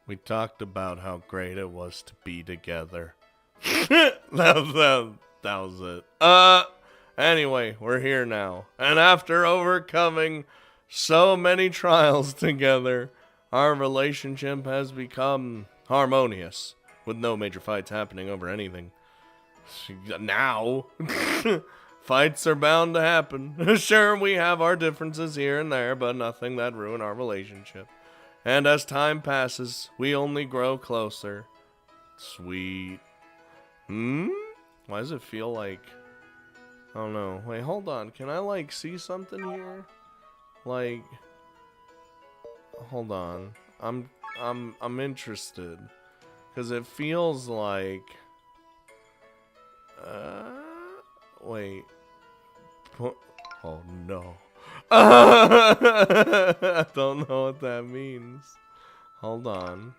We talked about how great it was to be together. that was it. Anyway, we're here now. And after overcoming so many trials together, our relationship has become harmonious, with no major fights happening over anything. Now, fights are bound to happen. Sure, we have our differences here and there, but nothing that ruin our relationship. And as time passes, we only grow closer. Sweet. Why does it feel like... I don't know. Wait, hold on. Can I, like, see something here? Like... Hold on. I'm interested. Because it feels like... Wait. Oh, no. I don't know what that means. Hold on.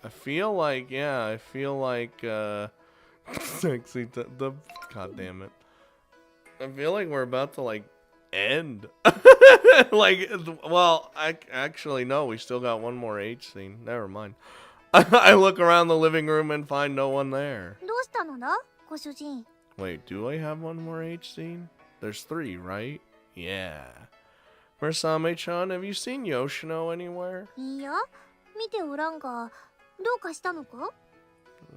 I feel like, sexy, god damn it. I feel like we're about to, like, end. Like, well, actually, no, we still got one more H scene. Never mind. I look around the living room and find no one there. Wait, do I have one more H scene? There's 3, right? Yeah. Murasame-chan, have you seen Yoshino anywhere?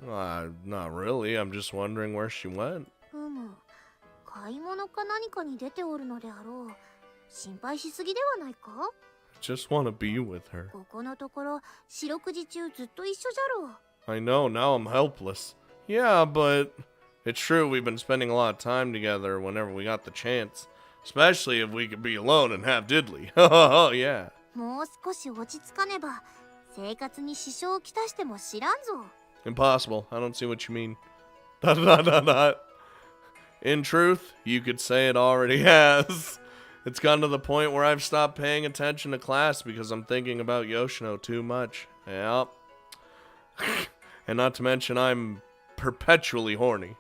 Not really. I'm just wondering where she went. Just want to be with her. I know, now I'm helpless. Yeah, but it's true we've been spending a lot of time together whenever we got the chance. Especially if we could be alone and have diddly. Oh, yeah. Impossible. I don't see what you mean. In truth, you could say it already has. It's gotten to the point where I've stopped paying attention to class because I'm thinking about Yoshino too much. Yep. And not to mention I'm perpetually horny.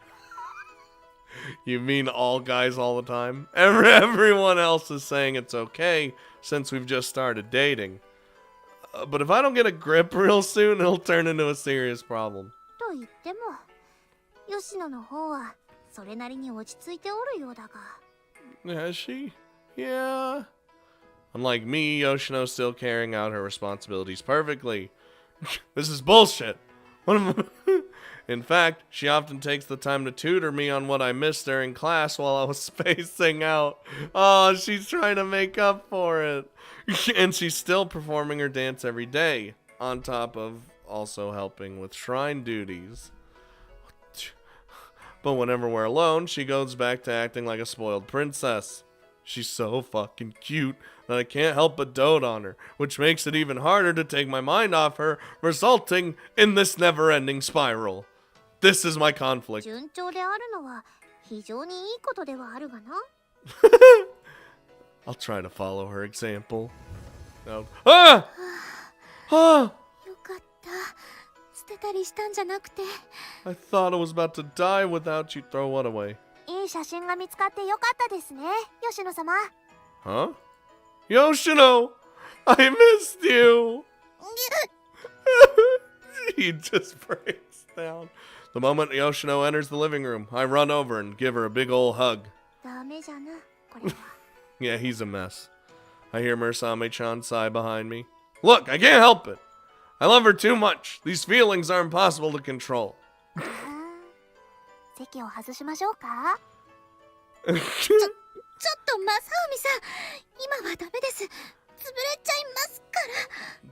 You mean all guys all the time? Everyone else is saying it's okay since we've just started dating. But if I don't get a grip real soon, it'll turn into a serious problem. Has she? Yeah. Unlike me, Yoshino's still carrying out her responsibilities perfectly. This is bullshit. In fact, she often takes the time to tutor me on what I missed during class while I was spacing out. Oh, she's trying to make up for it. And she's still performing her dance every day, on top of also helping with shrine duties. But whenever we're alone, she goes back to acting like a spoiled princess. She's so fucking cute that I can't help but dote on her, which makes it even harder to take my mind off her, resulting in this never-ending spiral. This is my conflict. I'll try to follow her example. No. Ah! Ah! I thought I was about to die without you. Throw what away? Huh? Yoshino! I missed you! He just breaks down. The moment Yoshino enters the living room, I run over and give her a big ol' hug. Yeah, he's a mess. I hear Murasame-chan sigh behind me. Look, I can't help it. I love her too much. These feelings are impossible to control.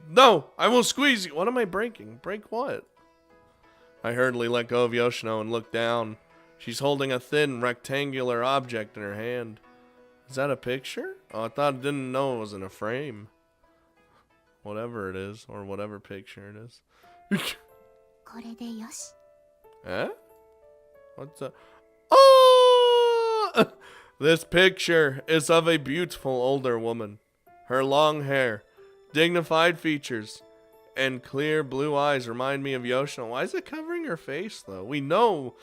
No, I will squeeze you. What am I breaking? Break what? I hurriedly let go of Yoshino and look down. She's holding a thin, rectangular object in her hand. Is that a picture? Oh, I thought I didn't know it was in a frame. Whatever it is, or whatever picture it is. Eh? What's that? Oh! This picture is of a beautiful older woman. Her long hair, dignified features, and clear blue eyes remind me of Yoshino. Why is it covering her face, though? We know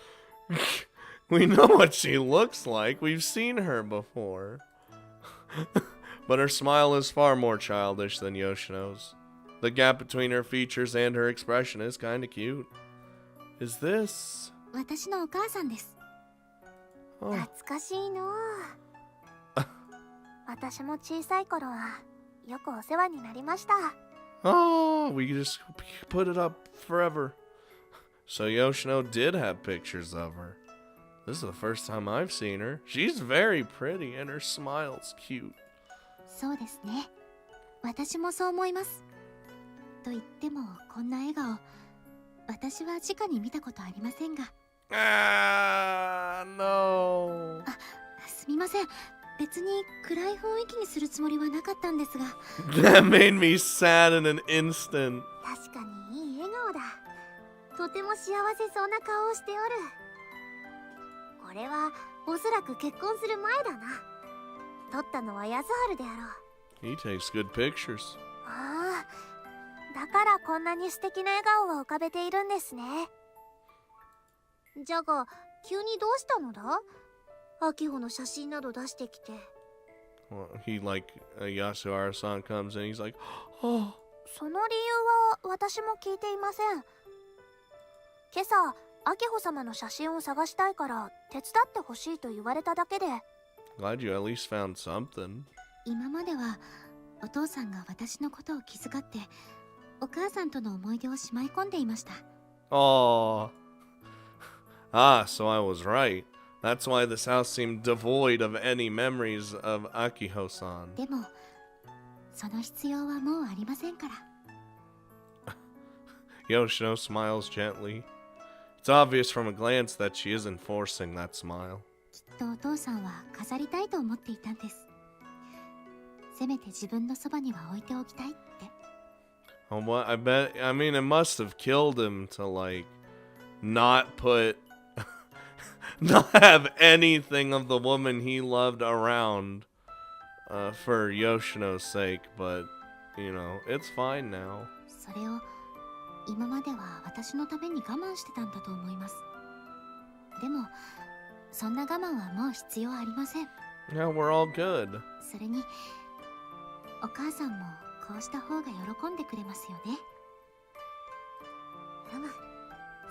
what she looks like. We've seen her before. but her smile is far more childish than Yoshino's. The gap between her features and her expression is kinda cute. Is this? 私のお母さんです。Oh. 懐かしいの。私も小さい頃はよくお世話になりました。Oh, we just put it up forever. So Yoshino did have pictures of her. This is the first time I've seen her. She's very pretty and her smile's cute. そうですね。私もそう思います。と言ってもこんな笑顔、私は直に見たことありませんが。Ah, no. すみません。別に暗い雰囲気にするつもりはなかったんですが。That made me sad in an instant. 確かにいい笑顔だ。とても幸せそうな顔をしておる。これはおそらく結婚する前だな。撮ったのは安春であろう。 He takes good pictures. ああ、だからこんなに素敵な笑顔を浮かべているんですね。じゃが急にどうしたのだ？秋穂の写真など出してきて。Well, Yasuhara-san comes in, he's like, oh. その理由は私も聞いていません。今朝、秋穂様の写真を探したいから手伝ってほしいと言われただけで。Glad you at least found something. 今まではお父さんが私のことを気遣ってお母さんとの思い出をしまい込んでいました。Oh. Ah, so I was right. That's why this house seemed devoid of any memories of Akiho-san. でも、その必要はもうありませんから。Yoshino smiles gently. It's obvious from a glance that she isn't forcing that smile. きっとお父さんは飾りたいと思っていたんです。せめて自分のそばには置いておきたいって。Oh, what? I mean, it must have killed him to, like, not have anything of the woman he loved around for Yoshino's sake, but, you know, it's fine now. それを今までは私のために我慢してたんだと思います。でも、そんな我慢はもう必要ありません。Yeah, we're all good. それに、お母さんもこうした方が喜んでくれますよね。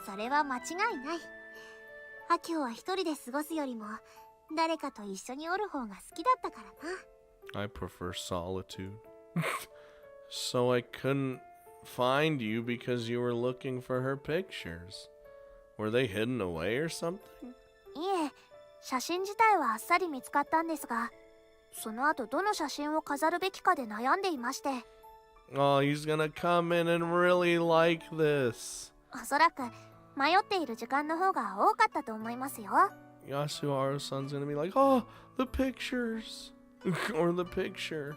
それは間違いない。秋穂は一人で過ごすよりも誰かと一緒におる方が好きだったからな。I prefer solitude. So I couldn't find you because you were looking for her pictures. Were they hidden away or something? いえ、写真自体はあっさり見つかったんですが、その後どの写真を飾るべきかで悩んでいまして。Oh, he's gonna come in and really like this. おそらく迷っている時間の方が多かったと思いますよ。Yasuharu-san's gonna be like, oh, the pictures. Or the picture.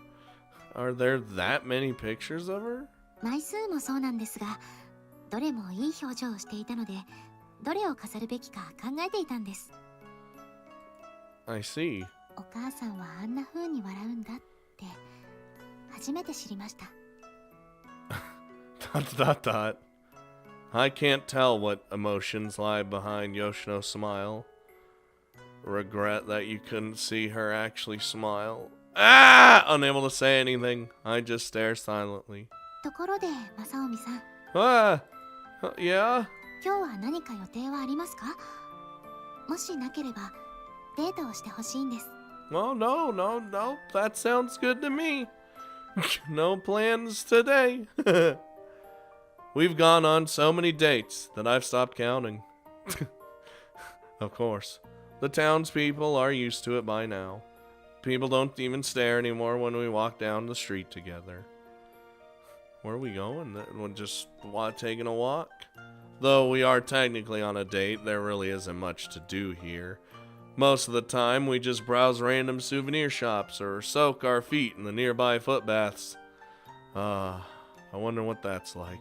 Are there that many pictures of her? 枚数もそうなんですが、どれもいい表情をしていたので、どれを飾るべきか考えていたんです。I see. お母さんはあんな風に笑うんだって初めて知りました。I can't tell what emotions lie behind Yoshino's smile. Regret that you couldn't see her actually smile. Ah! Unable to say anything, I just stare silently. ところで、正臣さん。Ah! Yeah? 今日は何か予定はありますか？もしなければ、デートをしてほしいんです。Oh, no. That sounds good to me. No plans today. We've gone on so many dates that I've stopped counting. Of course, the townspeople are used to it by now. People don't even stare anymore when we walk down the street together. Where are we going? We're just taking a walk? Though we are technically on a date, there really isn't much to do here. Most of the time, we just browse random souvenir shops or soak our feet in the nearby foot baths. I wonder what that's like.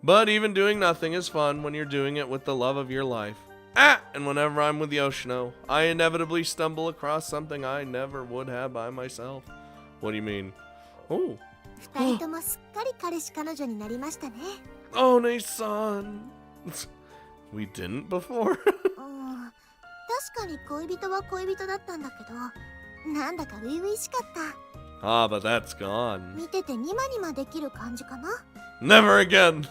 But even doing nothing is fun when you're doing it with the love of your life. And whenever I'm with Yoshino, I inevitably stumble across something I never would have by myself. What do you mean? Oh. 二人ともすっかり彼氏彼女になりましたね。Oh, Nei-san. We didn't before? 確かに恋人は恋人だったんだけど、なんだか初々しかった。 Ah, but that's gone. 見ててニマニマできる感じかな。 Never again.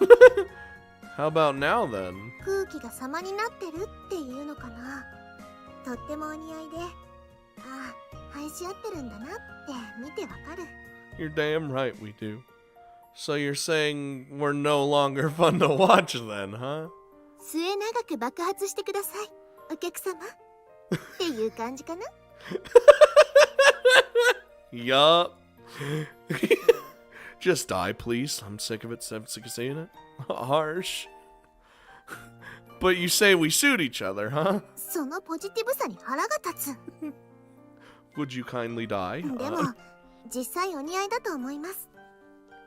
How about now then? 空気が様になってるっていうのかな。とってもお似合いで、ああ、愛し合ってるんだなって見てわかる。 You're damn right we do. So you're saying we're no longer fun to watch then, huh? 末永く爆発してください、お客様。っていう感じかな。 Yup. Just die, please. I'm sick of it. I'm sick of seeing it. Harsh. But you say we suit each other, huh? そのポジティブさに腹が立つ。 Would you kindly die? でも、実際お似合いだと思います。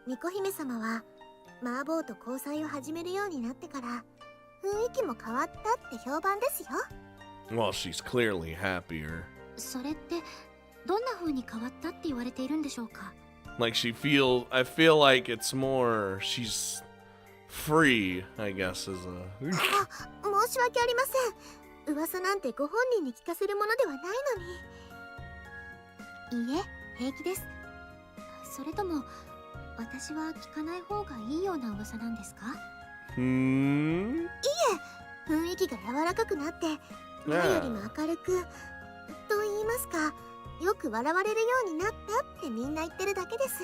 巫女姫様はマーボーと交際を始めるようになってから雰囲気も変わったって評判ですよ。 Well, she's clearly happier. それってどんな風に変わったって言われているんでしょうか。 Like I feel like it's more, she's free, I guess, is a... あ、申し訳ありません。噂なんてご本人に聞かせるものではないのに。いいえ、平気です。それとも私は聞かない方がいいような噂なんですか？ いいえ、雰囲気が柔らかくなって前よりも明るくと言いますか、よく笑われるようになったってみんな言ってるだけです。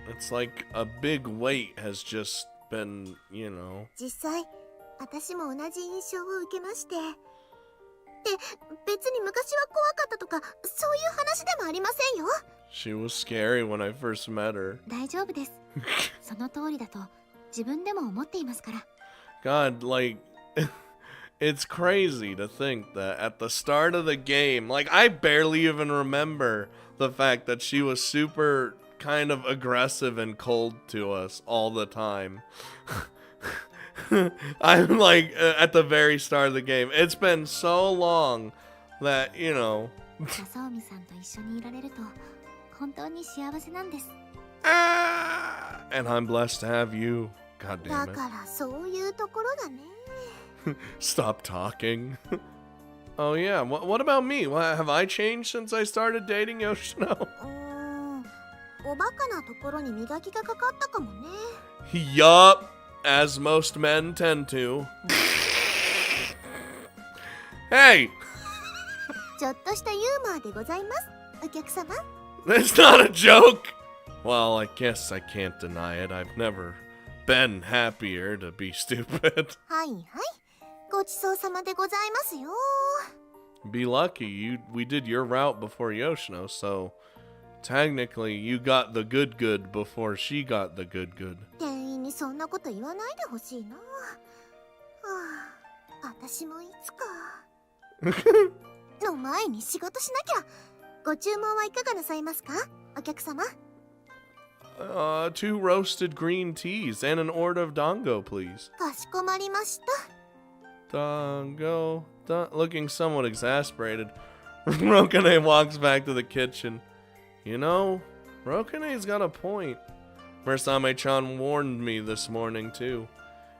It's like a big weight has just been, you know... 実際私も同じ印象を受けまして。で、別に昔は怖かったとかそういう話でもありませんよ。 She was scary when I first met her. 大丈夫です。その通りだと自分でも思っていますから。 God, like... It's crazy to think that at the start of the game, like, I barely even remember the fact that she was super kind of aggressive and cold to us all the time. I'm like, at the very start of the game. It's been so long that, you know... 正臣さんと一緒にいられると本当に幸せなんです。 And I'm blessed to have you. God だ damn it. からそういうところがね。 Stop talking. Oh yeah, what about me? Have I changed since I started dating Yoshino? おバカなところに磨きがかかったかもね。 Yup, as most men tend to. Hey! ちょっとしたユーモアでございます、お客様。 That's not a joke! Well, I guess I can't deny it. I've never been happier to be stupid. はいはい、ごちそうさまでございますよ。 Be lucky, we did your route before Yoshino, so technically you got the good before she got the good. 店員にそんなこと言わないでほしいな。はあ、私もいつか。の前に仕事しなきゃ。ご注文はいかがなさいますか、お客様。 2 roasted green teas and an order of dango, please. かしこまりました。 Dango. Looking somewhat exasperated, Rokane walks back to the kitchen. You know, Rokane's got a point. Mursame-chan warned me this morning, too.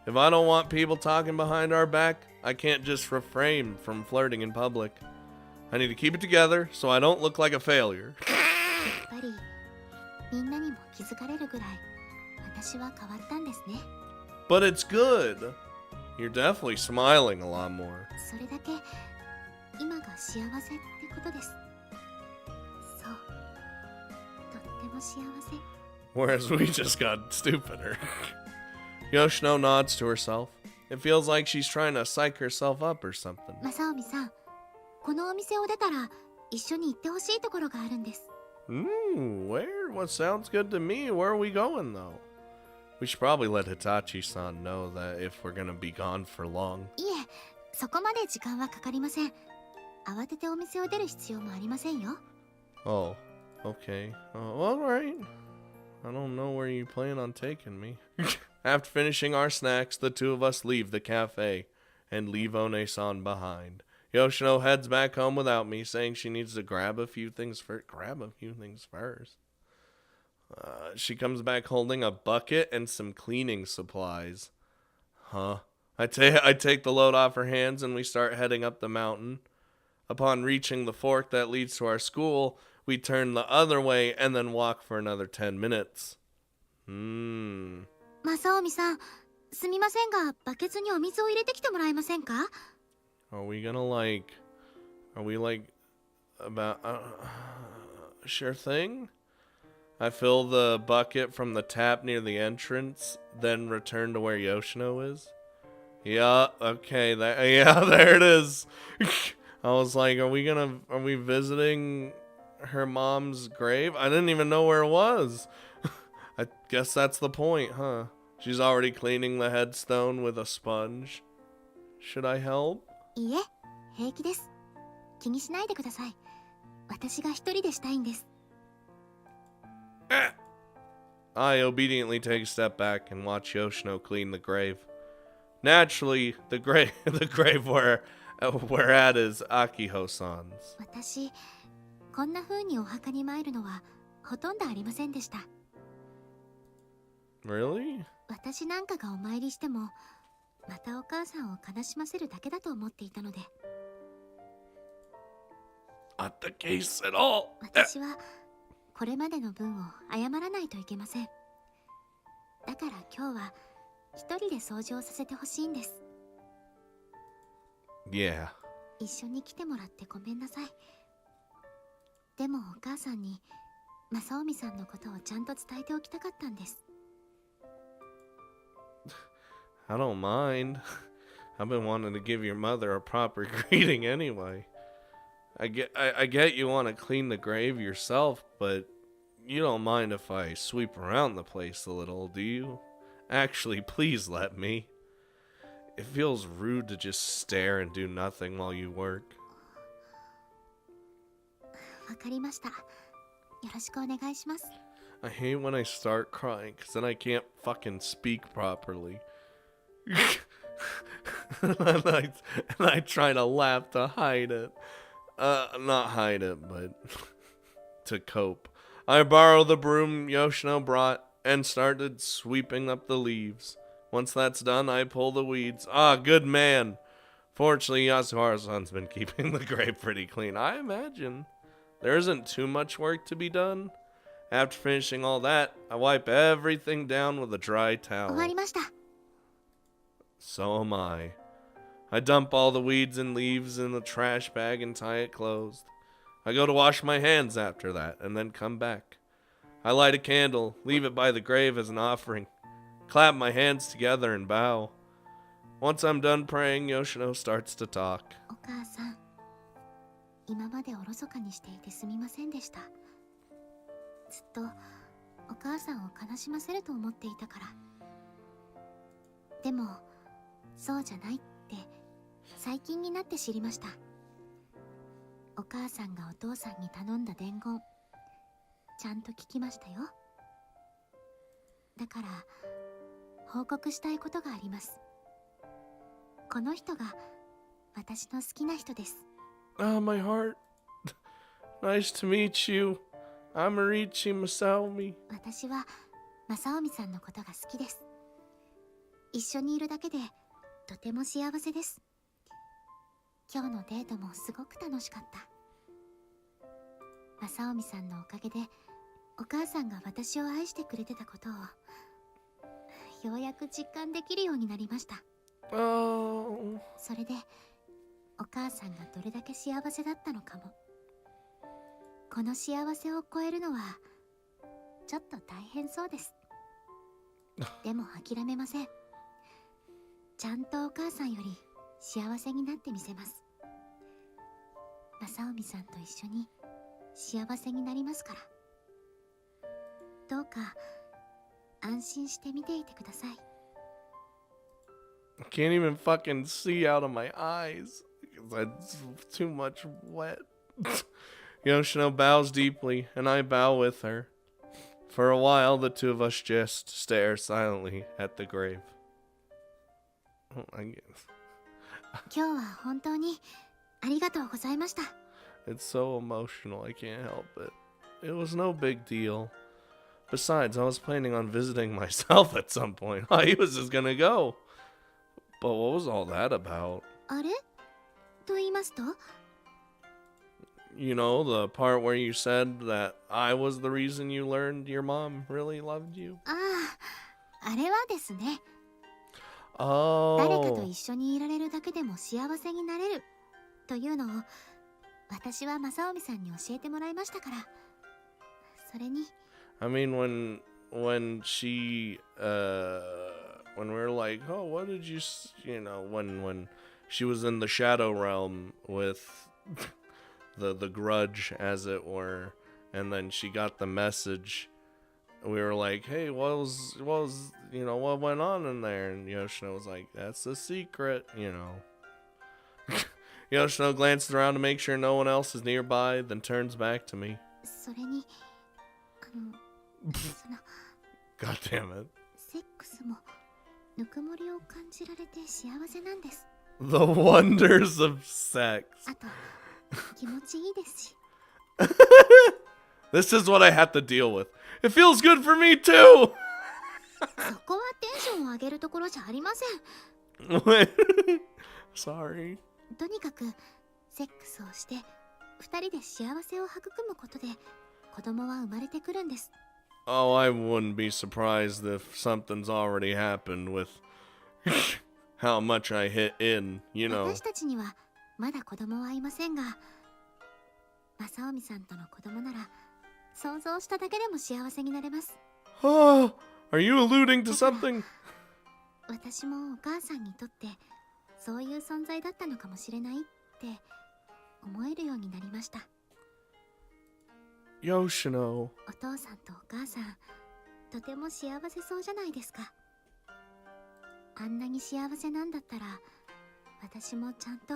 If I don't want people talking behind our back, I can't just refrain from flirting in public. I need to keep it together so I don't look like a failure. やっぱりみんなにも気づかれるぐらい私は変わったんですね。 But it's good. You're definitely smiling a lot more. それだけ今が幸せってことです。そう、とっても幸せ。 Whereas we just got stupider. Yoshino nods to herself. It feels like she's trying to psych herself up or something. 正臣さん、このお店を出たら一緒に行ってほしいところがあるんです。 Where? What sounds good to me? Where are we going, though? We should probably let Hitachi-san know that if we're gonna be gone for long. いえ、そこまで時間はかかりません。慌ててお店を出る必要もありませんよ。 Oh, okay. All right. I don't know where you plan on taking me. After finishing our snacks, the two of us leave the cafe and leave One-san behind. Yoshino heads back home without me, saying she needs to grab a few things first. She comes back holding a bucket and some cleaning supplies. Huh? I take the load off her hands and we start heading up the mountain. Upon reaching the fork that leads to our school, we we turn the other way and then walk for another 10 minutes. 正臣さん、すみませんが、バケツにお水を入れてきてもらえませんか？ Are we about sure thing? I fill the bucket from the tap near the entrance, then return to where Yoshino is. Yeah, okay, there it is. I was like, are we visiting her mom's grave? I didn't even know where it was. I guess that's the point, huh? She's already cleaning the headstone with a sponge. Should I help? いいえ、平気です。気にしないでください。私が一人でしたいんです。I obediently take a step back and watch Yoshino clean the grave. Naturally, the grave we're at is Akiho-san's. 私、こんな風にお墓に参るのはほとんどありませんでした。Really? 私なんかがお参りしても、またお母さんを悲しませるだけだと思っていたので。Not the case at all. 私はこれまでの分を謝らないといけません。だから今日は一人で掃除をさせてほしいんです。Yeah. 一緒に来てもらってごめんなさい。でもお母さんに正臣さんのことをちゃんと伝えておきたかったんです。I don't mind. I've been wanting to give your mother a proper greeting anyway. I get you want to clean the grave yourself, but you don't mind if I sweep around the place a little, do you? Actually, please let me. It feels rude to just stare and do nothing while you work. わかりました。よろしくお願いします。I hate when I start crying, because then I can't fucking speak properly. and I try to laugh to hide it. Not hide it, but to cope. I borrow the broom Yoshino brought and started sweeping up the leaves. Once that's done, I pull the weeds. Ah, good man. Fortunately, Yasuharu-san's been keeping the grave pretty clean. I imagine there isn't too much work to be done. After finishing all that, I wipe everything down with a dry 終わ towel. りました。So am I. I dump all the weeds and leaves in the trash bag and tie it closed. I go to wash my hands after that, and then come back. I light a candle, leave it by the grave as an offering, clap my hands together and bow. Once I'm done praying, Yoshino starts to talk. お母さん、今までおろそかにしていてすみませんでした。ずっとお母さんを悲しませると思っていたから。でも、そうじゃないって最近になって知りました。お母さんがお父さんに頼んだ伝言、ちゃんと聞きましたよ。だから報告したいことがあります。この人が私の好きな人です。Ah, my heart. Nice to meet you. I'm Marichi Masaomi. 私は正臣さんのことが好きです。一緒にいるだけでとても幸せです。今日のデートもすごく楽しかった。正臣さんのおかげでお母さんが私を愛してくれてたことをようやく実感できるようになりました。Oh. それでお母さんがどれだけ幸せだったのかも。この幸せを超えるのはちょっと大変そうです。でも諦めません。ちゃんとお母さんより幸せになってみせます。正臣さんと一緒に幸せになりますから。どうか安心して見ていてください。I can't even fucking see out of my eyes because that's too much wet. Yoshino bows deeply, and I bow with her. For a while, the two of us just stare silently at the grave. Oh, I guess. 今日は本当にありがとうございました。It's so emotional, I can't help it. It was no big deal. Besides, I was planning on visiting myself at some point. He was just gonna go. But what was all that about? あれと言いますと？ You know, the part where you said that I was the reason you learned your mom really loved you? ああ、あれはですね、誰かと Oh. 一緒にいられるだけでも幸せになれるというのを私は正臣さんに教えてもらいましたから。それに I mean, when she, when we were like, oh, what did you, you know, when she was in the shadow realm with the grudge, as it were, and then she got the message, we were like, hey, what was, you know, what went on in there? And Yoshino was like, that's a secret, you know. Yoshino glanced around to make sure no one else is nearby, then turns back to me. それにその God damn it. セックスもぬくもりを感じられて幸せなんです。 The wonders of sex. あと気持ちいいですし。This is what I have to deal with. It feels good for me too. そこはテンションを上げるところじゃありません。 Sorry. とにかくセックスをして二人で幸せを育むことで子供は生まれてくるんです。 Oh, I wouldn't be surprised if something's already happened with how much I hit in, you know. 私たちにはまだ子供はいませんが、正臣さんとの子供なら想像しただけでも幸せになれます。 Oh, are you alluding to something? 私もお母さんにとってそういう存在だったのかもしれないって思えるようになりました。 Yoshino. お父さんとお母さん、とても幸せそうじゃないですか。あんなに幸せなんだったら、私もちゃんと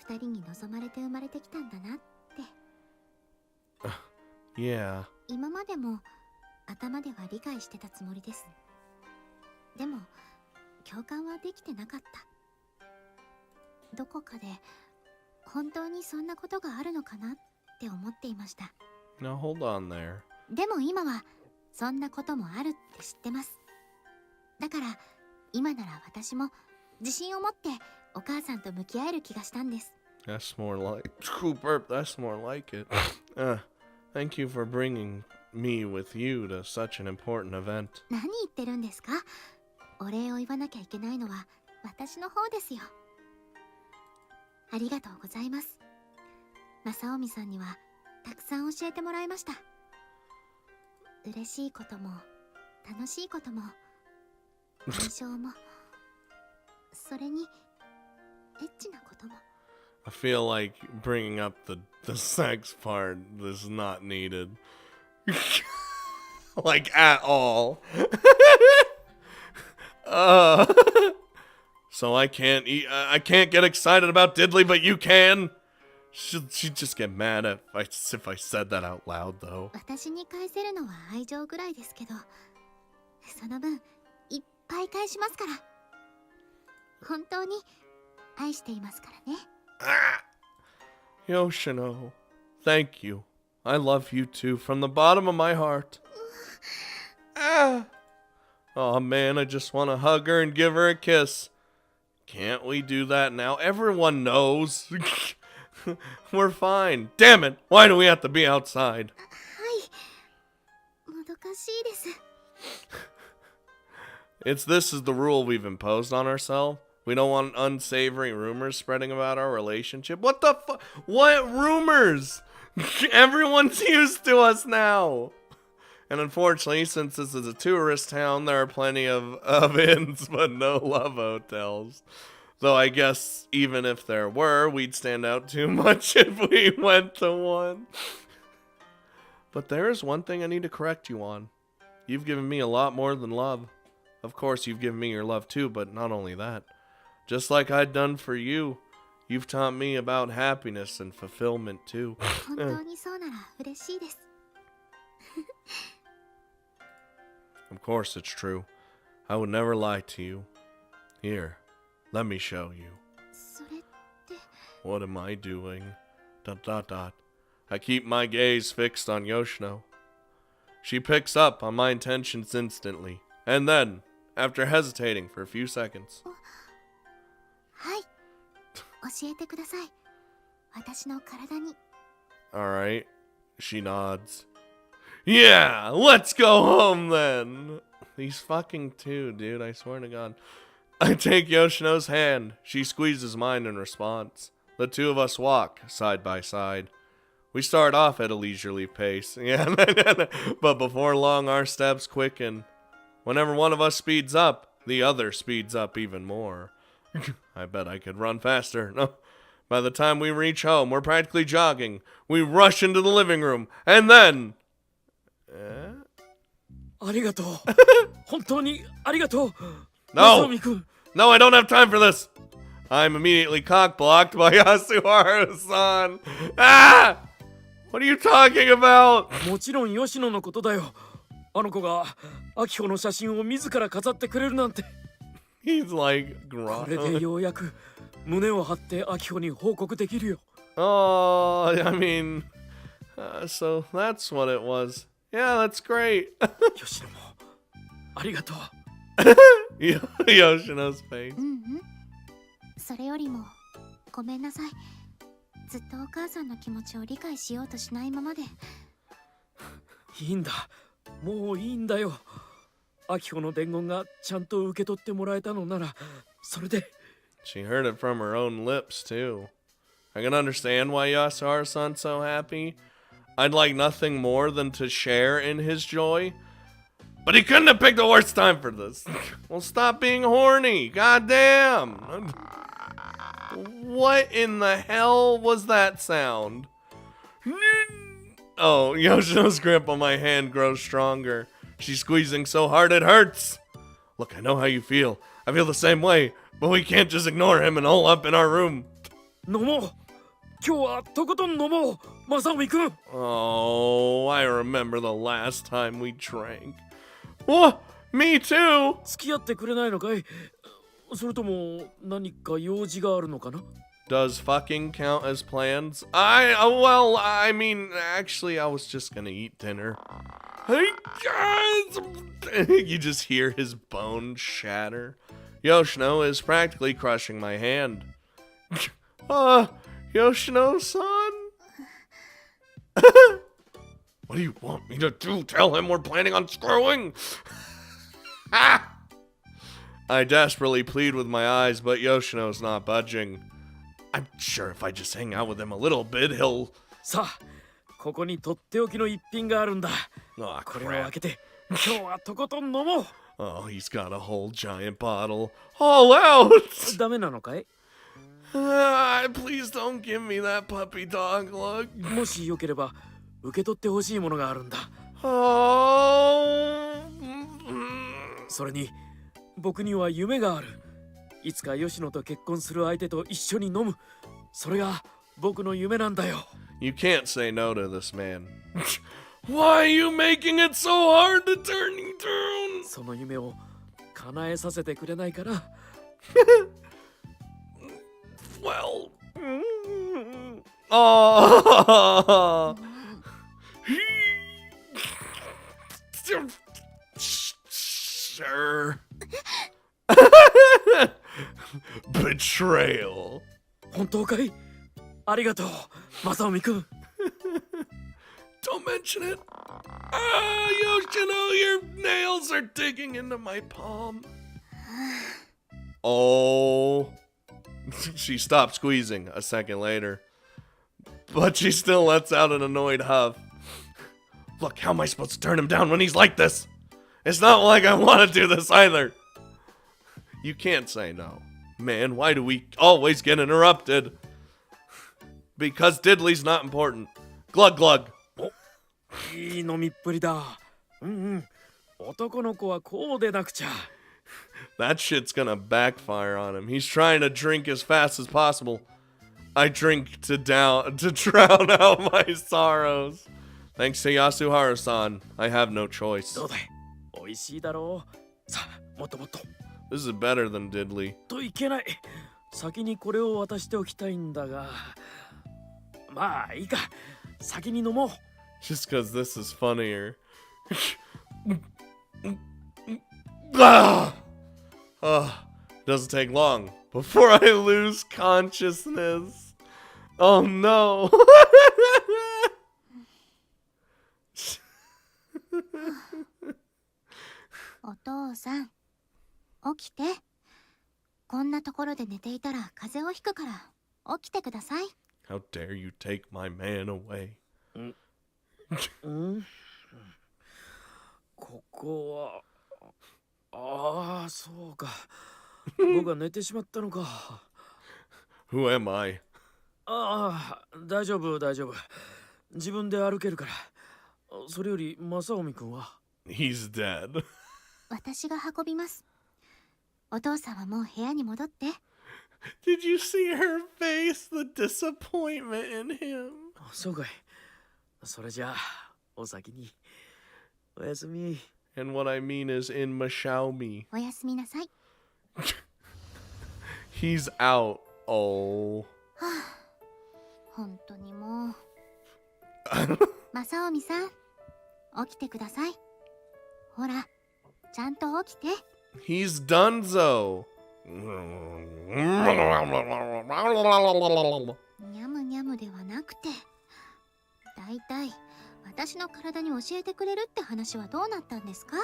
二人に望まれて生まれてきたんだなって。Yeah. 今までも頭では理解してたつもりです。でも共感はできてなかった。どこかで本当にそんなことがあるのかなって思っていました。 Now hold on there. でも今はそんなこともあるって知ってます。だから今なら私も自信を持ってお母さんと向き合える気がしたんです。 That's more like burp. That's more like it. Thank you for bringing me with you to such an important event. 何言ってるんですか？お礼を言わなきゃいけないのは私の方ですよ。ありがとうございます。正臣さんにはたくさん教えてもらいました。嬉しいことも楽しいことも印象もそれにエッチなことも。 I feel like bringing up the sex part is not needed. Like at all. So I can't eat. I can't get excited about Diddley, but you can. She'd just get mad if I said that out loud, though. 私に返せるのは愛情ぐらいですけど、その分いっぱい返しますから。本当に愛していますからね。 Yoshino, thank you. I love you too from the bottom of my heart. Oh man, I just want to hug her and give her a kiss. Can't we do that now? Everyone knows. We're fine. Damn it. Why do we have to be outside? はい、もどかしいです。 This is the rule we've imposed on ourselves. We don't want unsavory rumors spreading about our relationship. What the fuck? What rumors? Everyone's used to us now. And unfortunately, since this is a tourist town, there are plenty of inns, but no love hotels. Though I guess even if there were, we'd stand out too much if we went to one. But there is one thing I need to correct you on. You've given me a lot more than love. Of course, you've given me your love too, but not only that. Just like I'd done for you, you've taught me about happiness and fulfillment too. 本当にそうなら嬉しいです。 Of course it's true. I would never lie to you. Here, let me show you. それって What am I doing? ... I keep my gaze fixed on Yoshino. She picks up on my intentions instantly, and then, after hesitating for a few seconds. はい、教えてください。私の体に Alright. She nods. Yeah, let's go home then. These fucking two, dude, I swear to God. I take Yoshino's hand. She squeezes mine in response. The two of us walk, side by side. We start off at a leisurely pace. Yeah, but before long, our steps quicken. Whenever one of us speeds up, the other speeds up even more. I bet I could run faster. No. By the time we reach home, we're practically jogging. We rush into the living room, and then... ありがとう。本当にありがとう。 No! 正美君。 No, I don't have time for this! I'm immediately cock-blocked by Yasuharu-san. Ah! What are you talking about? もちろん吉野のことだよ。あの子がアキホの写真を自ら飾ってくれるなんて。 He's like, これでようやく胸を張ってアキホに報告できるよ。 Oh, I mean... so that's what it was. Yeah, that's great. 吉野もありがとう。 Yoshino's face. それよりもごめんなさい。ずっとお母さんの気持ちを理解しようとしないままで。いいんだ。もういいんだよ。アキホの伝言がちゃんと受け取ってもらえたのなら、それで。 She heard it from her own lips, too. I can understand why Yasuharu-san's so happy. I'd like nothing more than to share in his joy. But he couldn't have picked the worst time for this. Well, stop being horny. Goddamn. What in the hell was that sound? Oh, Yoshino's grip on my hand grows stronger. She's squeezing so hard it hurts. Look, I know how you feel. I feel the same way. But we can't just ignore him and hole up in our room. 飲もう。今日はとことん飲もう。正美君。 Oh, I remember the last time we drank. What? Me too. 付き合ってくれないのかい？それとも何か用事があるのかな？ Does fucking count as plans? Well, I mean, actually, I was just gonna eat dinner. Hey, guys! You just hear his bones shatter. Yoshino is practically crushing my hand. Yoshino-san? What do you want me to do? Tell him we're planning on screwing? I desperately plead with my eyes, but Yoshino's not budging. I'm sure if I just hang out with him a little bit, he'll... さあ、ここにとっておきの一品があるんだ。 Oh, これを開 crap. けて、今日はとことん飲もう。 Oh, he's got a whole giant bottle. All out! ダメなのかい？ Please don't give me that puppy dog look. もしよければ受け取ってほしいものがあるんだ。 Oh. それに僕には夢がある。いつか吉野と結婚する相手と一緒に飲む。それが僕の夢なんだよ。 You can't say no to this man. Why are you making it so hard to turn you down? その夢を叶えさせてくれないかな。 Well. Oh. Sure. Betrayal. 本当かい？ありがとう、正臣君。 Don't mention it. Ah, Yoshino, your nails are digging into my palm. Oh. She stopped squeezing a second later. But she still lets out an annoyed huff. Look, how am I supposed to turn him down when he's like this? It's not like I want to do this either. You can't say no. Man, why do we always get interrupted? Because Diddley's not important. Glug glug. いい飲みっぷりだ。男の子はこうでなくちゃ。 That shit's gonna backfire on him. He's trying to drink as fast as possible. I drink to drown out my sorrows. Thanks to Yasuharu-san, I have no choice. どうだい？美味しいだろう。さあ、もっともっと。 This is better than Diddley. といけない。先にこれを渡しておきたいんだが。まあいいか。先に飲もう。 Just cause this is funnier. Doesn't take long before I lose consciousness. Oh no. お父さん、起きて。こんなところで寝ていたら風邪をひくから起きてください。 How dare you take my man away? ここはああそうか僕が寝てしまったのか。Who am I? ああ大丈夫大丈夫、自分で歩けるから。それより正臣君は？ He's dead. 私が運びます。お父さんはもう部屋に戻って。 Did you see her face? The disappointment in him. そうかい。それじゃあお先に。おやすみ。 And what I mean is in Mashaomi. おやすみなさい。 He's out. Oh. 本当にもう。正臣さん、起きてください。ほら、ちゃんと起きて。 He's donezo. にゃむにゃむではなくて、だいたい私の体に教えてくれるって話はどうなったんですか？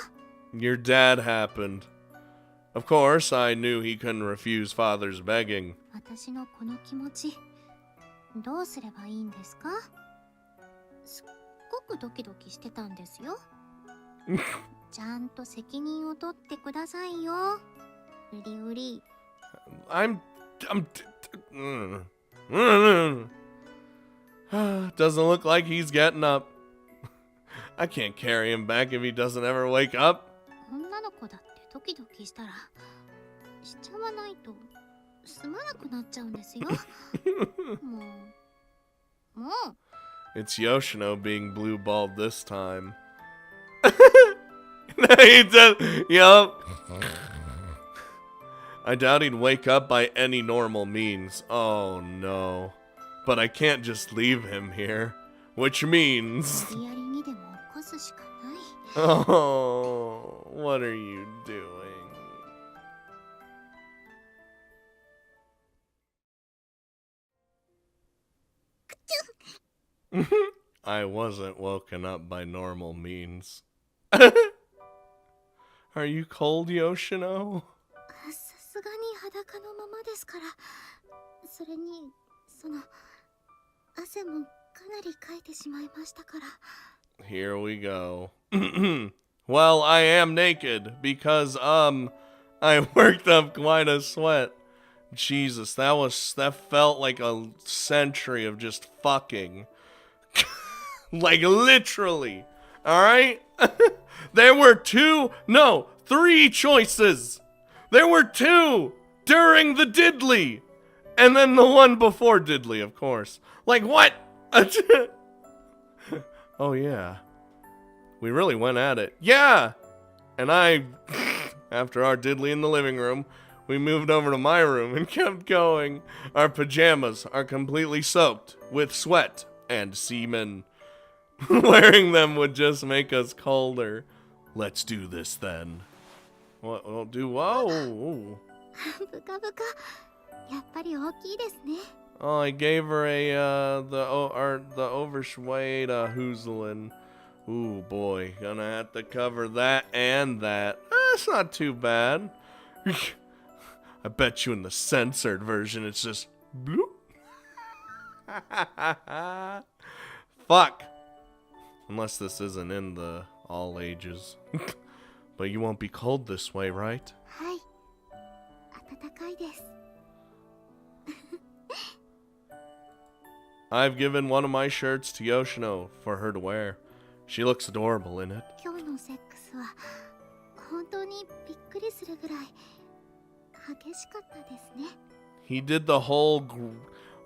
Your dad happened. Of course, I knew he couldn't refuse father's begging. 私のこの気持ち、どうすればいいんですか？すっごくドキドキしてたんですよ。ちゃんと責任を取ってくださいよ。うりうり。Doesn't look like he's getting up. I can't carry him back if he doesn't ever wake up. 女の子だってドキドキしたらしちゃわないとすまなくなっちゃうんですよ。もう It's Yoshino being blue-balled this time. He does. Yup. I doubt he'd wake up by any normal means. Oh no. But I can't just leave him here. Which means... 無理やりにでも起こすしかない。 Oh, what are you doing? I wasn't woken up by normal means. Are you cold, Yoshino? さすがに裸のままですから。それに汗もかなりかいてしまいましたから。 Here we go. Well, I am naked because I worked up quite a sweat. Jesus, that felt like a century of just fucking. Like literally. All right? There were 3 choices. There were 2 during the diddly. And then the one before diddly, of course. Like what? Oh yeah. We really went at it. Yeah. And after our diddly in the living room, we moved over to my room and kept going. Our pajamas are completely soaked with sweat and semen. Wearing them would just make us colder. Let's do this then. What? Whoa. ブカブカ。やっぱり大きいですね。 Oh, I gave her the oversweet Hoozlin. Ooh boy, gonna have to cover that and that. That's not too bad. I bet you in the censored version it's just bloop. Fuck. Unless this isn't in the all ages. But you won't be cold this way, right? はい。暖かいです。 I've given one of my shirts to Yoshino for her to wear. She looks adorable in it. 今日のセックスは本当にびっくりするぐらい激しかったですね。 He did the whole...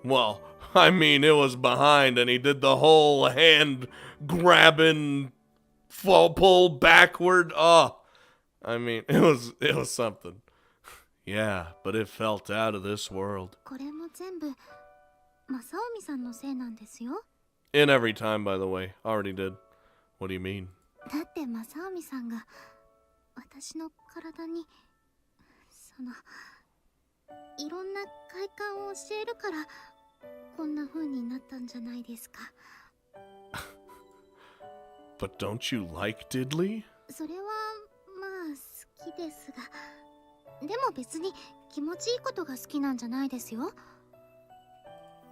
Well, I mean, it was behind, and he did the whole hand grabbing, pull backward. Oh, I mean, it was something. Yeah, but it felt out of this world. これも全部正臣さんのせいなんですよ。 In every time, by the way. Already did. What do you mean? だって正臣さんが私の体にいろんな快感を教えるからこんな風になったんじゃないですか。 But don't you like Diddley? それはまあきですが、でも別に気持ちいいことが好きなんじゃないですよ。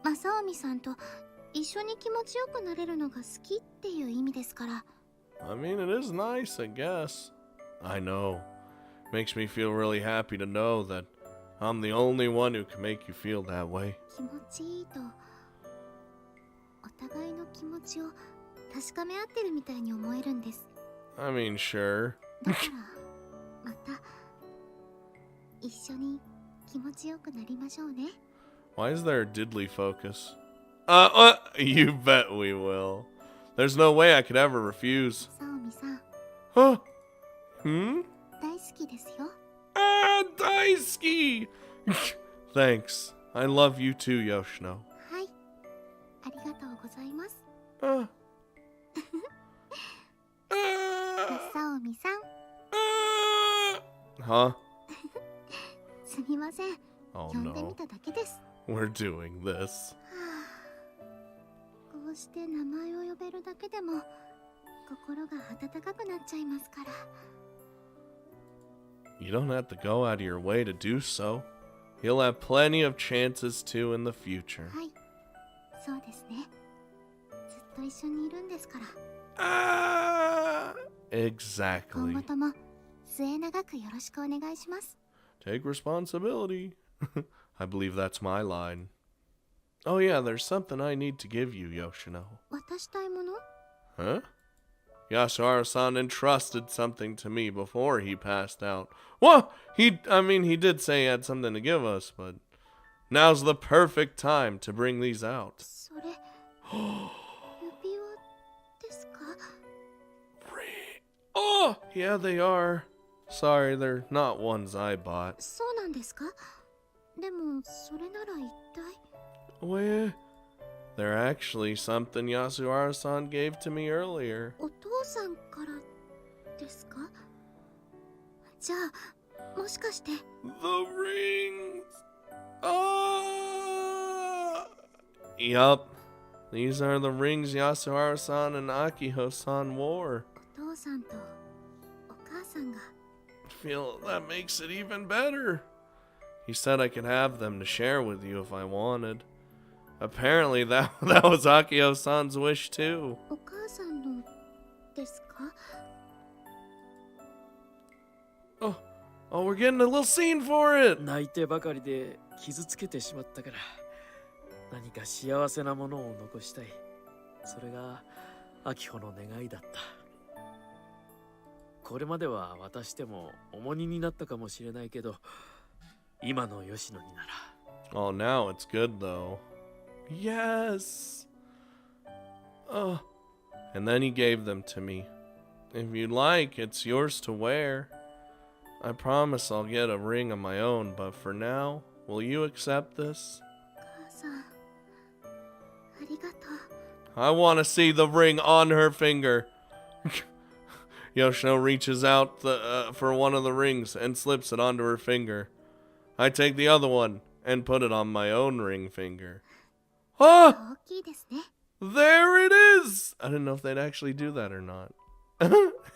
正臣さんと一緒に気持ちよくなれるのが好きっていう意味ですから。 I mean, it is nice, I guess. I know. Makes me feel really happy to know that I'm the only one who can make you feel that way. 気持ちいいとお互いの気持ちを確かめ合ってるみたいに思えるんです。 I mean, sure. だからまた一緒に気持ちよくなりましょうね。 Why is there a diddly focus? You bet we will. There's no way I could ever refuse. 正臣さん、 Huh? Hmm? 大好きですよ。 Ah, Daisuke! Thanks. I love you too, Yoshino. はい、ありがとうございます。 Uh. 正臣さん、 Huh? すみません、 Oh 呼んでみ no. ただけです。 We're doing this. こうして名前を呼べるだけでも心が温かくなっちゃいますから。 You don't have to go out of your way to do so. You'll have plenty of chances to in the future. はい、そうですね。ずっと一緒にいるんですから。 Ah! 今 Exactly. 後とも末永くよろしくお願いします。 Take responsibility. I believe that's my line. Oh yeah, there's something I need to give you, Yoshino. 渡したいもの？ Huh? Yasuhara-san entrusted something to me before he passed out. What? He did say he had something to give us, but now's the perfect time to bring these out. それ、指輪ですか？ Oh, yeah, they are. Sorry, they're not ones I bought. そうなんですか？でもそれなら一体。 Well, they're actually something Yasuhara-san gave to me earlier. お父さんからですか？じゃあもしかして。 The rings! Ah! Yup. These are the rings Yasuhara-san and Akiho-san wore. お父さんとお母さんが。 Feel that makes it even better. He said I could have them to share with you if I wanted. Apparently that was Akiho-san's wish too. お母さんのですか？ Oh, we're getting a little scene for it. 泣いてばかりで傷つけてしまったから、何か幸せなものを残したい。それが秋穂の願いだった。これまでは渡しても重荷になったかもしれないけど、今の吉野になら。 Oh, now it's good though. Yes. And then he gave them to me. If you'd like, it's yours to wear. I promise I'll get a ring of my own, but for now, will you accept this? お母さん、ありがとう。 I want to see the ring on her finger. Yoshino reaches out for one of the rings and slips it onto her finger. I take the other one and put it on my own ring finger. Ah! 大きいですね。 There it is! I didn't know if they'd actually do that or not.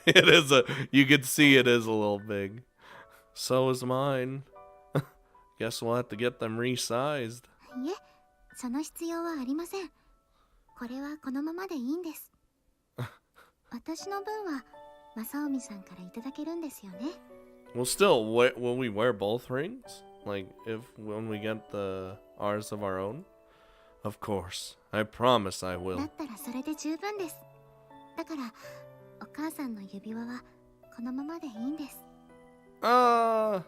It is you could see it is a little big. So is mine. Guess we'll have to get them resized. いえ、その必要はありません。これはこのままでいいんです。私の分は正臣さんからいただけるんですよね。 Well, still, will we wear both rings? Like, when we get ours of our own? Of course. I promise I だ will. ったらそれで十分です。だからお母さんの指輪はこのままでいいんです。 Ah,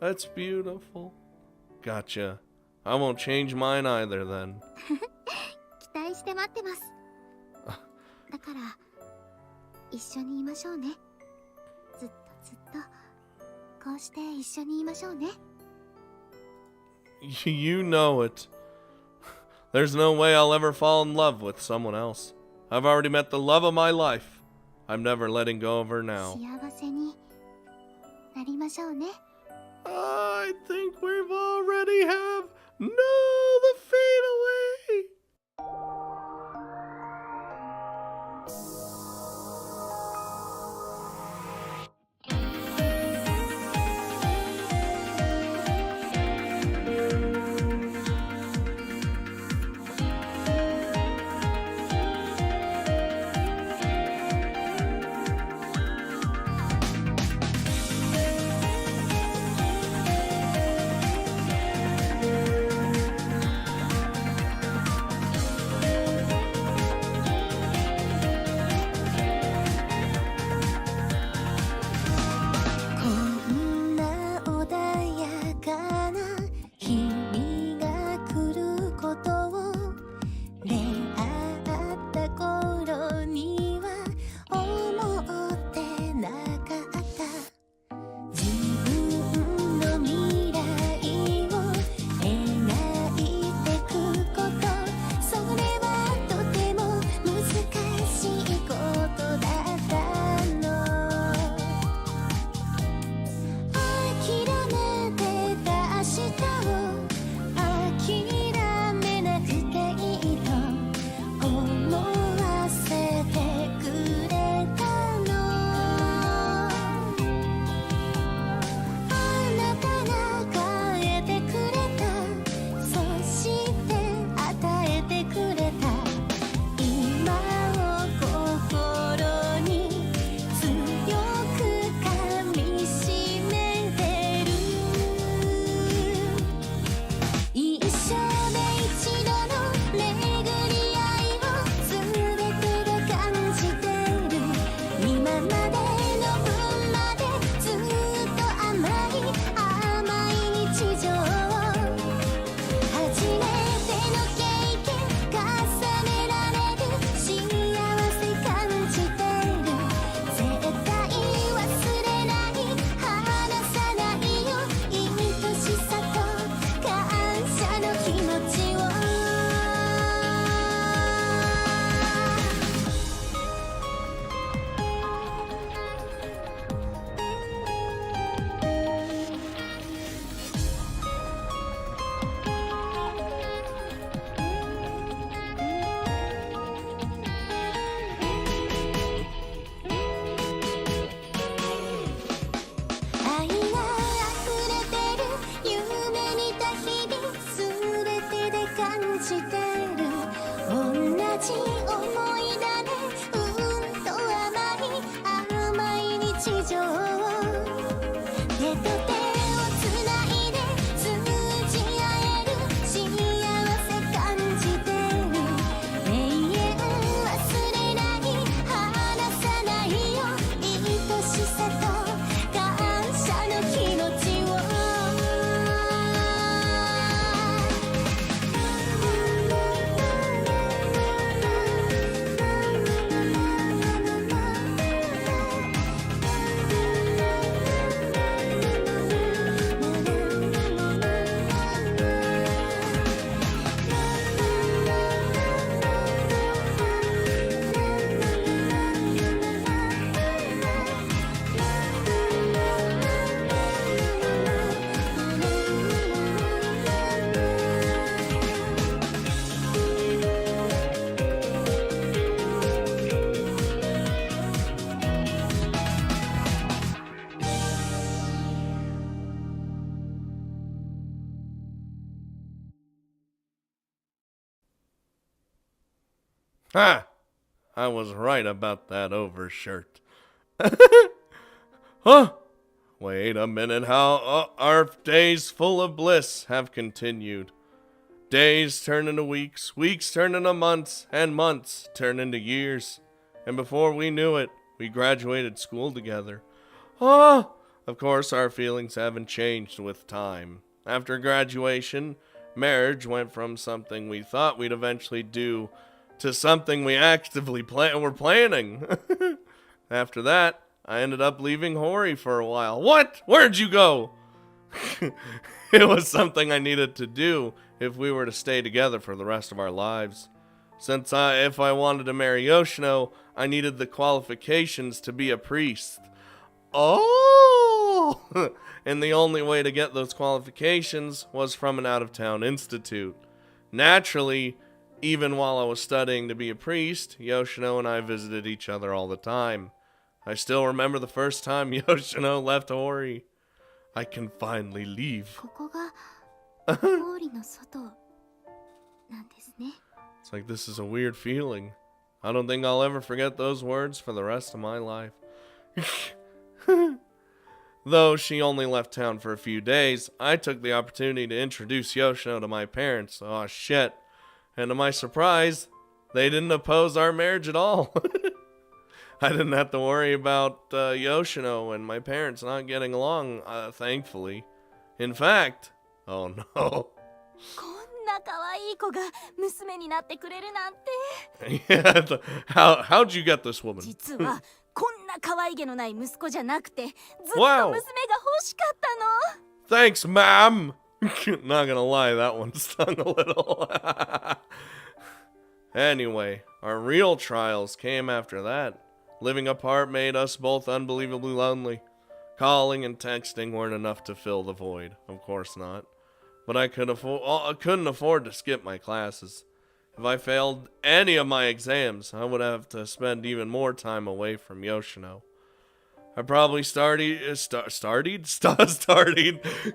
that's beautiful. Gotcha. I won't change mine either then. 期待して待ってます。だから一緒にいましょうね。ずっとずっとこうして一緒にいましょうね。 You know it. There's no way I'll ever fall in love with someone else. I've already met the love of my life. I'm never letting go of her now. 幸せになりましょうね。 I think we've already have know the fade away. 手と手をつないで通じ合える幸せ感じてる永遠忘れない離さないよ愛しさと感謝の気持ちをHa! I was right about that overshirt. Huh? Wait a minute, how our days full of bliss have continued. Days turn into weeks, weeks turn into months, and months turn into years. And before we knew it, we graduated school together. Ah! Of course, our feelings haven't changed with time. After graduation, marriage went from something we thought we'd eventually do to something we actively were planning. After that, I ended up leaving Hori for a while. What? Where'd you go? It was something I needed to do if we were to stay together for the rest of our lives. Since if I wanted to marry Yoshino, I needed the qualifications to be a priest. Oh! And the only way to get those qualifications was from an out-of-town institute. Naturally, even while I was studying to be a priest, Yoshino and I visited each other all the time. I still remember the first time Yoshino left Hori. I can finally leave. ここが氷の外なんですね It's like this is a weird feeling. I don't think I'll ever forget those words for the rest of my life. Though she only left town for a few days, I took the opportunity to introduce Yoshino to my parents. Oh shit. And to my surprise, they didn't oppose our marriage at all. I didn't have to worry about Yoshino and my parents not getting along, thankfully. In fact, oh no. こんな可愛い子が娘になってくれるなんて Yeah, how'd you get this woman? 実はこんな可愛げのない息子じゃなくてずっと Wow. 娘が欲しかったの Thanks, ma'am. Not gonna lie, that one stung a little. Anyway, our real trials came after that. Living apart made us both unbelievably lonely. Calling and texting weren't enough to fill the void. Of course not. But I couldn't afford to skip my classes. If I failed any of my exams, I would have to spend even more time away from Yoshino. I probably started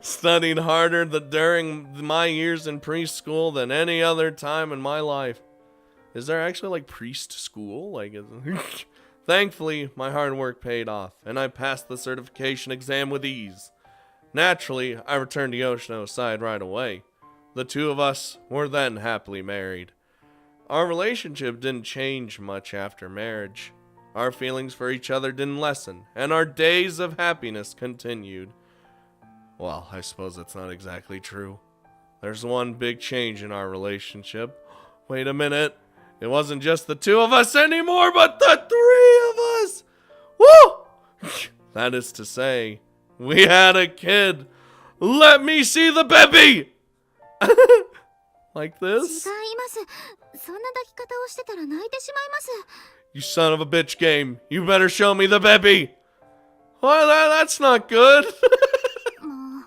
studying harder during my years in preschool than any other time in my life. Is there actually like priest school? Thankfully, my hard work paid off, and I passed the certification exam with ease. Naturally, I returned to Yoshino's side right away. The two of us were then happily married. Our relationship didn't change much after marriage. Our feelings for each other didn't lessen, and our days of happiness continued. Well, I suppose that's not exactly true. There's one big change in our relationship. Wait a minute. It wasn't just the two of us anymore, but the three of us! Woo! That is to say, we had a kid. Let me see the baby! Like 違いま this? すそんな抱き方をしてたら泣いてしまいます You son of a bitch game. You better show me the baby. Well, that's not good. もう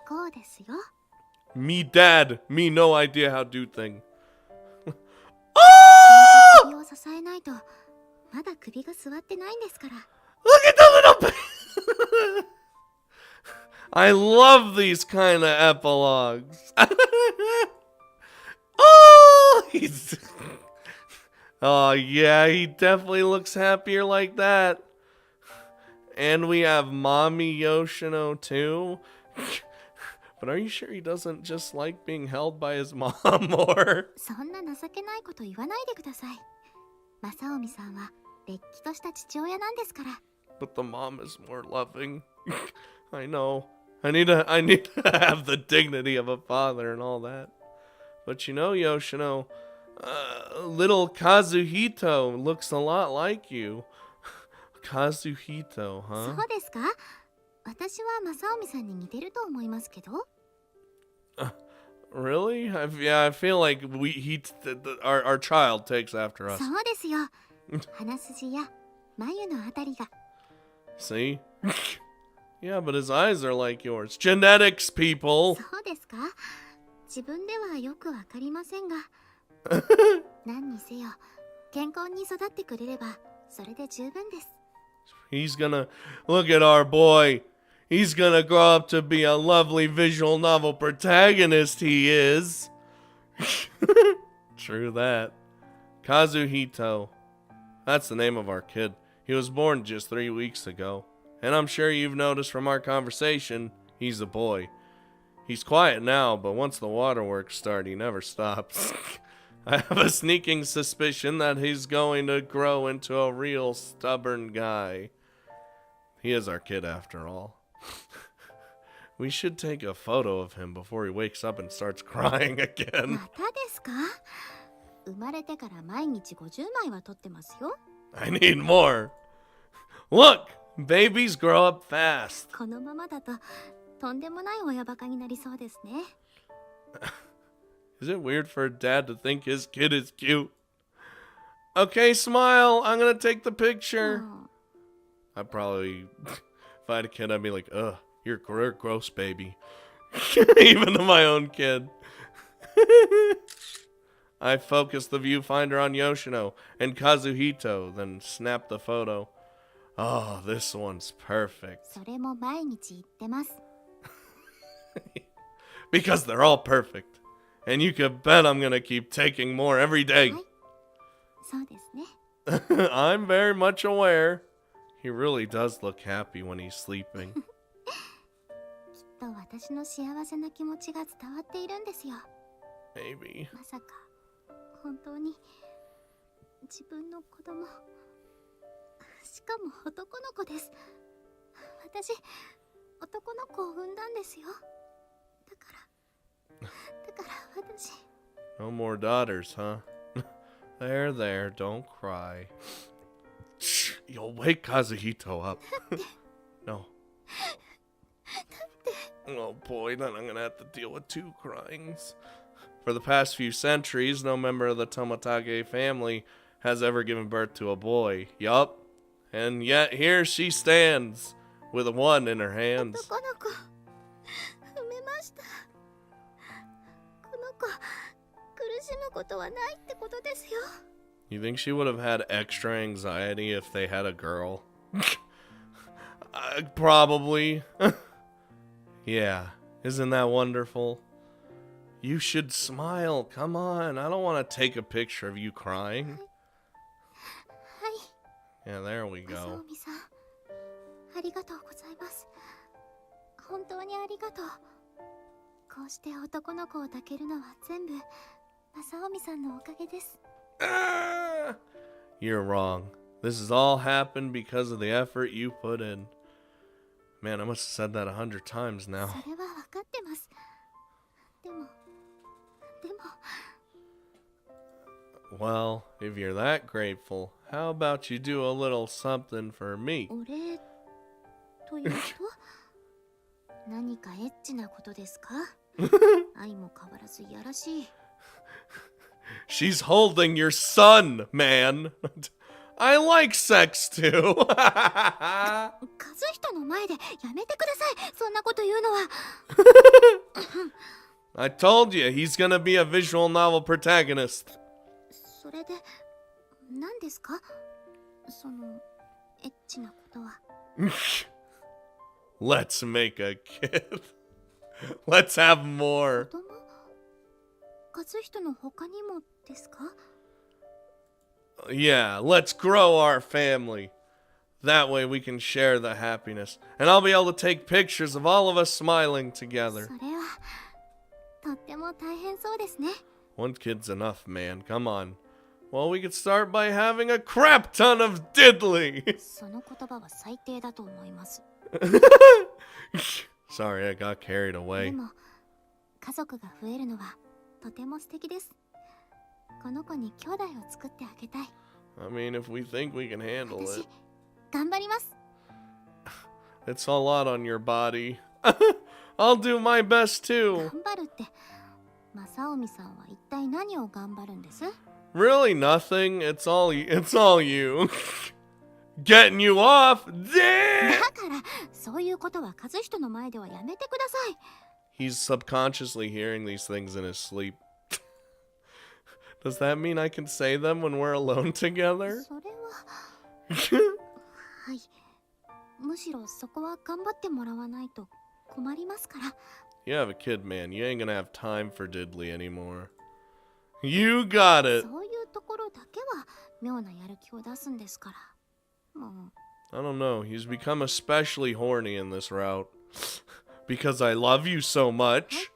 こうですよ Me dad. Me no idea how to do thing. 首を支えないとまだ首が座ってないんですから Look at the little baby. I love these kind of epilogues. Oh, he's... Oh, yeah, he definitely looks happier like that. And we have Mommy Yoshino too. But are you sure he doesn't just like being held by his mom more? そんな情けないこと言わないでください。正臣さんはれっきとした父親なんですから。 But the mom is more loving. I know. I need to have the dignity of a father and all that. But you know, Yoshino, little Kazuhito looks a lot like you. Kazuhito, そ huh? うですか？私は正臣さんに似てると思いますけど。 Really? I feel like our child takes after us. そうですよ。鼻筋や眉のあたりが。 See? Yeah, but his eyes are like yours. Genetics, people. そうですか？自分ではよくわかりませんが。何にせよ、健康に育ってくれればそれで十分です。 He's gonna look at our boy. He's gonna grow up to be a lovely visual novel protagonist, he is. True that. Kazuhito. That's the name of our kid. He was born just 3 weeks ago. And I'm sure you've noticed from our conversation, he's a boy. He's quiet now, but once the waterworks start, he never stops. I have a sneaking suspicion that he's going to grow into a real stubborn guy. He is our kid after all. We should take a photo of him before he wakes up and starts crying again. またですか？生まれてから毎日50枚は撮ってますよ。 I need more. Look, babies grow up fast. このままだととんでもない親バカになりそうですね。 Is it weird for a dad to think his kid is cute? Okay, smile. I'm gonna take the picture. I'd probably, if I had a kid, I'd be like, ugh, you're a gross baby. Even to my own kid. I focused the viewfinder on Yoshino and Kazuhito, then snapped the photo. Oh, this one's perfect. それも毎日言ってます。 Because they're all perfect. And you can bet I'm gonna keep taking more every day. はい、そうですね。 I'm very much aware. He really does look happy when he's sleeping. きっと私の幸せな気持ちが伝わっているんですよ。 Maybe. まさか本当に自分の子供、しかも男の子です。私男の子を産んだんですよ。だから私。 No more daughters, huh? There, don't cry. Shh, you'll wake Kazuhito up. No. Oh boy, then I'm gonna have to deal with 2 cryings. For the past few centuries, no member of the Tomotage family has ever given birth to a boy. Yup. And yet here she stands, with 1 in her hands. 男の子産めました。この子苦しむことはないってことですよ。 You think she would have had extra anxiety if they had a girl? Probably. Yeah, isn't that wonderful? You should smile. Come on, I don't want to take a picture of you crying. はい。 Yeah, there we 正 go. 臣さん、ありがとうございます。本当にありがとう。こうして男の子を抱けるのは全部正臣さんのおかげです。 Ah! You're wrong. This has all happened because of the effort you put in. Man, I must have said that 100 times now. それは分かってます。でも Well, if you're that grateful, how about you do a little something for me? お礼というと何かエッチなことですか？愛も変わらずいやらしい。 She's holding your son, man. I like sex too. 和人の前でやめてください。そんなこと言うのは。 I told you, he's gonna be a visual novel protagonist. それで何ですか？そのエッチなことは。 Let's make a kid. Let's have more. 子供？和人の他にもですか？ Yeah, let's grow our family. That way we can share the happiness. And I'll be able to take pictures of all of us smiling together. それはとっても大変そうですね。 One kid's enough, man. Come on. Well, we could start by having a crap ton of diddly. その言葉は最低だと思います。 Sorry, I got carried で away. も家族が増えるのはとても素敵です。この子に兄弟を作ってあげたい。 I mean, if we think we can handle 私 it. 頑張ります。 It's a lot on your body. I'll do my best too. 頑張るって、正臣さんは一体何を頑張るんです？ Really nothing. It's all you. Getting you off. だ Damn! からそういうことは和人の前ではやめてください。 He's subconsciously hearing these things in his sleep. Does that mean I can say them when we're alone together? それははい。むしろそこは頑張ってもらわないと困りますから。 You have a kid, man. You ain't gonna have time for diddly anymore. You got it. そういうところだけは妙なやる気を出すんですから。もう I don't know. He's become especially horny in this route. Because I love you so much.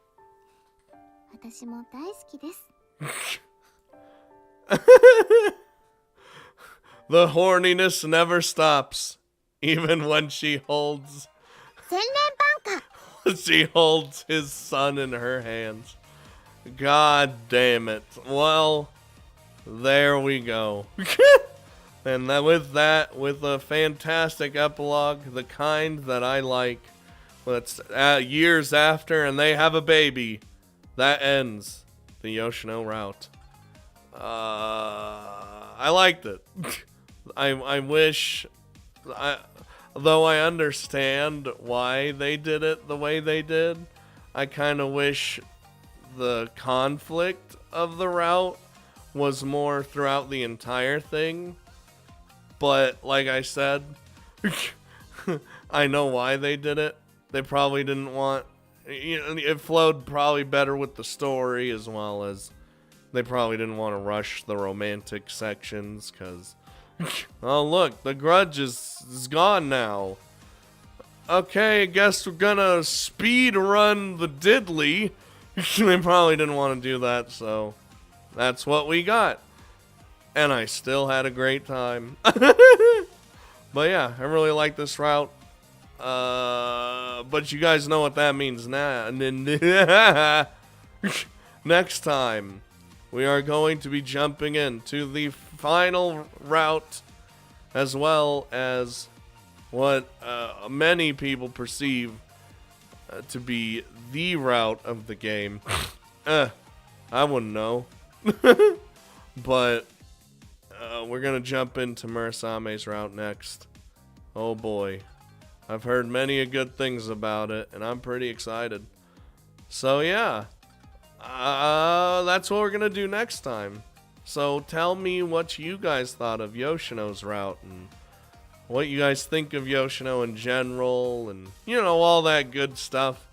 私も大好きです。 The horniness never stops. Even when she holds 洗練バンカ she holds his son in her hands. God damn it. Well, there we go. And with a fantastic epilogue, the kind that I like, that's years after and they have a baby, that ends the Yoshino route. I liked it. I wish, though I understand why they did it the way they did, I kind of wish the conflict of the route was more throughout the entire thing. But like I said, I know why they did it. They probably didn't want, it flowed probably better with the story, as well as they probably didn't want to rush the romantic sections, because oh look, the grudge is gone now. Okay, I guess we're gonna speed run the diddly. They probably didn't want to do that, so that's what we got. And I still had a great time. But yeah, I really like this route. But you guys know what that means now. Next time, we are going to be jumping into the final route, as well as what many people perceive to be the route of the game. I wouldn't know. But we're going to jump into Murasame's route next. Oh boy. I've heard many good things about it, and I'm pretty excited. So yeah. That's what we're going to do next time. So tell me what you guys thought of Yoshino's route, and what you guys think of Yoshino in general, and all that good stuff.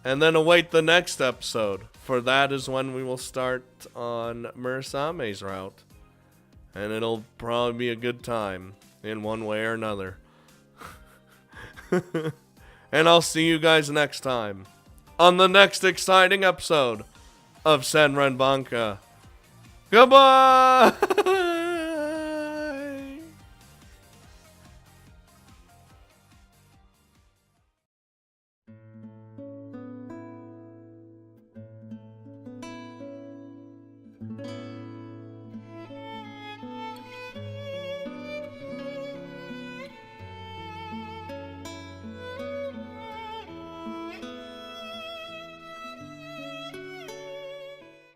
And then await the next episode, for that is when we will start on Murasame's route. And it'll probably be a good time, in one way or another. And I'll see you guys next time, on the next exciting episode of Senren Banka. Goodbye!